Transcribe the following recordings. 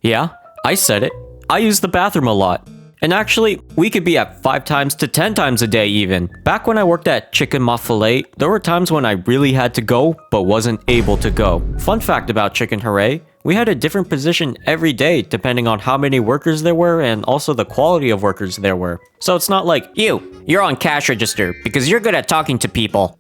Yeah, I said it. I use the bathroom a lot. And actually, we could be at 5 times to 10 times a day even. Back when I worked at Chicken Mafalay, there were times when I really had to go, but wasn't able to go. Fun fact about Chicken Hooray, we had a different position every day depending on how many workers there were and also the quality of workers there were. So it's not like, you're on cash register because you're good at talking to people.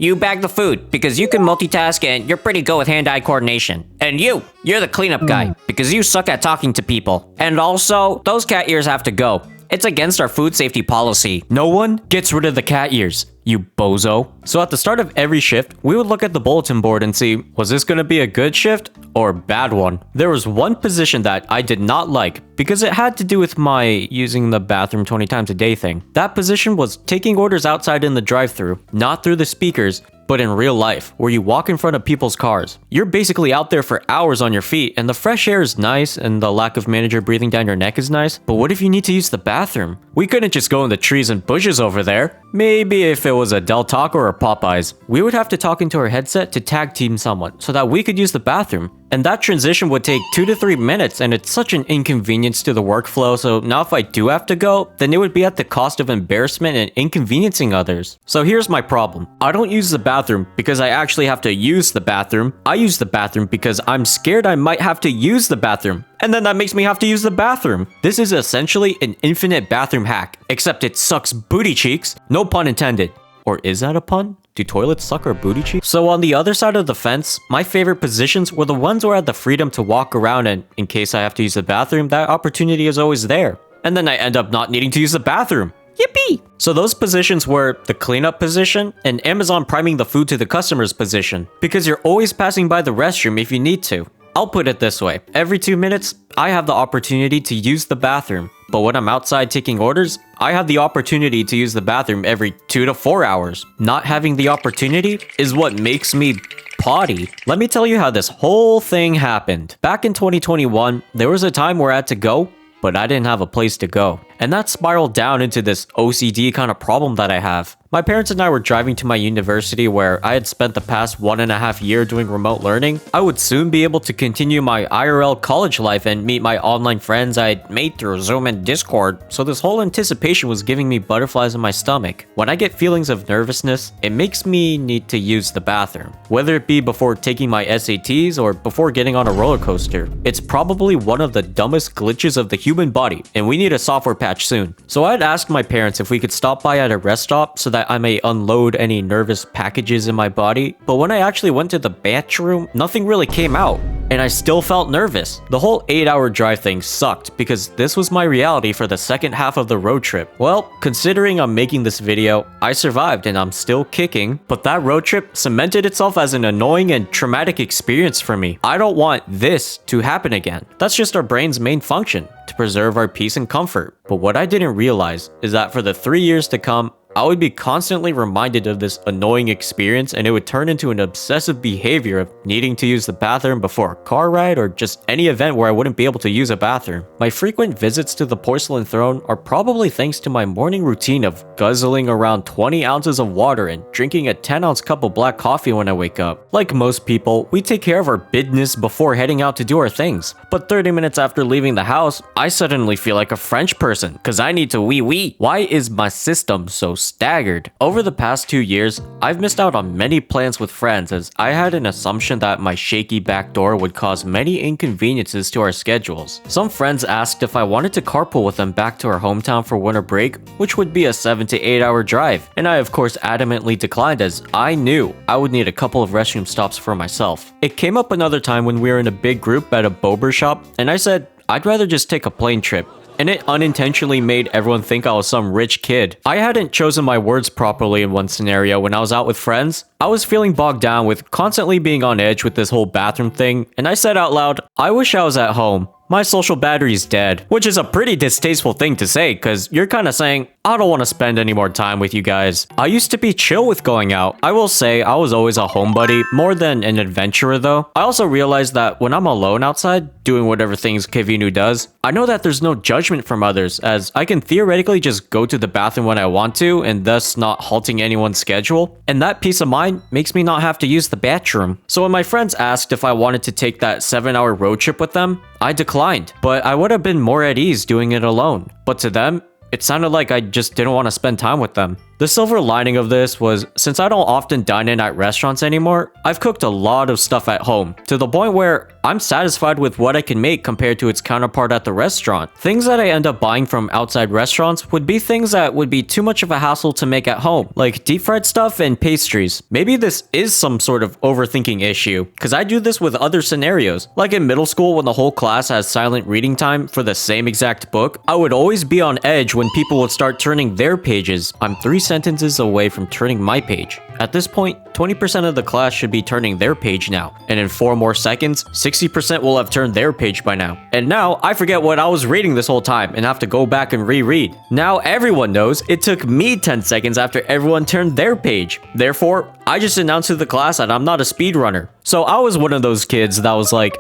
You bag the food because you can multitask and you're pretty good with hand-eye coordination. And you're the cleanup guy because you suck at talking to people. And also, those cat ears have to go. It's against our food safety policy. No one gets rid of the cat ears, you bozo. So at the start of every shift, we would look at the bulletin board and see, was this gonna be a good shift or a bad one? There was one position that I did not like because it had to do with my using the bathroom 20 times a day thing. That position was taking orders outside in the drive-thru, not through the speakers, but in real life, where you walk in front of people's cars. You're basically out there for hours on your feet, and the fresh air is nice, and the lack of manager breathing down your neck is nice, but what if you need to use the bathroom? We couldn't just go in the trees and bushes over there. Maybe if it was a Del Taco or a Popeyes. We would have to talk into our headset to tag team someone, so that we could use the bathroom. And that transition would take 2 to 3 minutes, and it's such an inconvenience to the workflow, so now if I do have to go, then it would be at the cost of embarrassment and inconveniencing others. So here's my problem. I don't use the bathroom because I actually have to use the bathroom. I use the bathroom because I'm scared I might have to use the bathroom. And then that makes me have to use the bathroom. This is essentially an infinite bathroom hack, except it sucks booty cheeks. No pun intended. Or is that a pun? Do toilets suck our booty cheeks? So on the other side of the fence, my favorite positions were the ones where I had the freedom to walk around and in case I have to use the bathroom, that opportunity is always there. And then I end up not needing to use the bathroom. Yippee! So those positions were the cleanup position and Amazon priming the food to the customer's position. Because you're always passing by the restroom if you need to. I'll put it this way, every 2 minutes, I have the opportunity to use the bathroom. But when I'm outside taking orders, I have the opportunity to use the bathroom every 2 to 4 hours. Not having the opportunity is what makes me potty. Let me tell you how this whole thing happened. Back in 2021, there was a time where I had to go, but I didn't have a place to go. And that spiraled down into this OCD kind of problem that I have. My parents and I were driving to my university where I had spent the past 1.5 years doing remote learning. I would soon be able to continue my IRL college life and meet my online friends I'd made through Zoom and Discord, so this whole anticipation was giving me butterflies in my stomach. When I get feelings of nervousness, it makes me need to use the bathroom. Whether it be before taking my SATs or before getting on a roller coaster. It's probably one of the dumbest glitches of the human body, and we need a software patch soon. So I'd asked my parents if we could stop by at a rest stop so that I may unload any nervous packages in my body, but when I actually went to the bathroom, nothing really came out, and I still felt nervous. The whole 8-hour drive thing sucked because this was my reality for the second half of the road trip. Well, considering I'm making this video, I survived and I'm still kicking, but that road trip cemented itself as an annoying and traumatic experience for me. I don't want this to happen again. That's just our brain's main function, to preserve our peace and comfort. But what I didn't realize is that for the 3 years to come, I would be constantly reminded of this annoying experience and it would turn into an obsessive behavior of needing to use the bathroom before a car ride or just any event where I wouldn't be able to use a bathroom. My frequent visits to the porcelain throne are probably thanks to my morning routine of guzzling around 20 ounces of water and drinking a 10-ounce cup of black coffee when I wake up. Like most people, we take care of our business before heading out to do our things. But 30 minutes after leaving the house, I suddenly feel like a French person because I need to wee-wee. Why is my system so staggered? Over the past 2 years, I've missed out on many plans with friends as I had an assumption that my shaky back door would cause many inconveniences to our schedules. Some friends asked if I wanted to carpool with them back to our hometown for winter break, which would be a 7 to 8 hour drive, and I of course adamantly declined as I knew I would need a couple of restroom stops for myself. It came up another time when we were in a big group at a boba shop, and I said I'd rather just take a plane trip. And it unintentionally made everyone think I was some rich kid. I hadn't chosen my words properly in one scenario when I was out with friends. I was feeling bogged down with constantly being on edge with this whole bathroom thing, and I said out loud, I wish I was at home. My social battery's dead. Which is a pretty distasteful thing to say, cause you're kinda saying, I don't want to spend any more time with you guys. I used to be chill with going out. I will say I was always a homebody, more than an adventurer though. I also realized that when I'm alone outside, doing whatever things Kevinu does, I know that there's no judgment from others, as I can theoretically just go to the bathroom when I want to, and thus not halting anyone's schedule. And that peace of mind line makes me not have to use the bathroom. So when my friends asked if I wanted to take that 7-hour road trip with them, I declined. But I would have been more at ease doing it alone. But to them, it sounded like I just didn't want to spend time with them. The silver lining of this was, since I don't often dine in at restaurants anymore, I've cooked a lot of stuff at home, to the point where I'm satisfied with what I can make compared to its counterpart at the restaurant. Things that I end up buying from outside restaurants would be things that would be too much of a hassle to make at home, like deep fried stuff and pastries. Maybe this is some sort of overthinking issue, because I do this with other scenarios. Like in middle school when the whole class has silent reading time for the same exact book, I would always be on edge when people would start turning their pages. I'm 3 sentences away from turning my page. At this point, 20% of the class should be turning their page now, and in 4 more seconds, 60% will have turned their page by now. And now, I forget what I was reading this whole time and have to go back and reread. Now everyone knows it took me 10 seconds after everyone turned their page. Therefore, I just announced to the class that I'm not a speedrunner. So I was one of those kids that was like,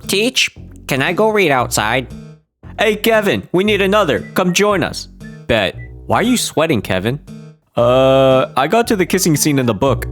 Teach, can I go read outside? Hey Kevin, we need another, come join us. Bet. Why are you sweating, Kevin? I got to the kissing scene in the book.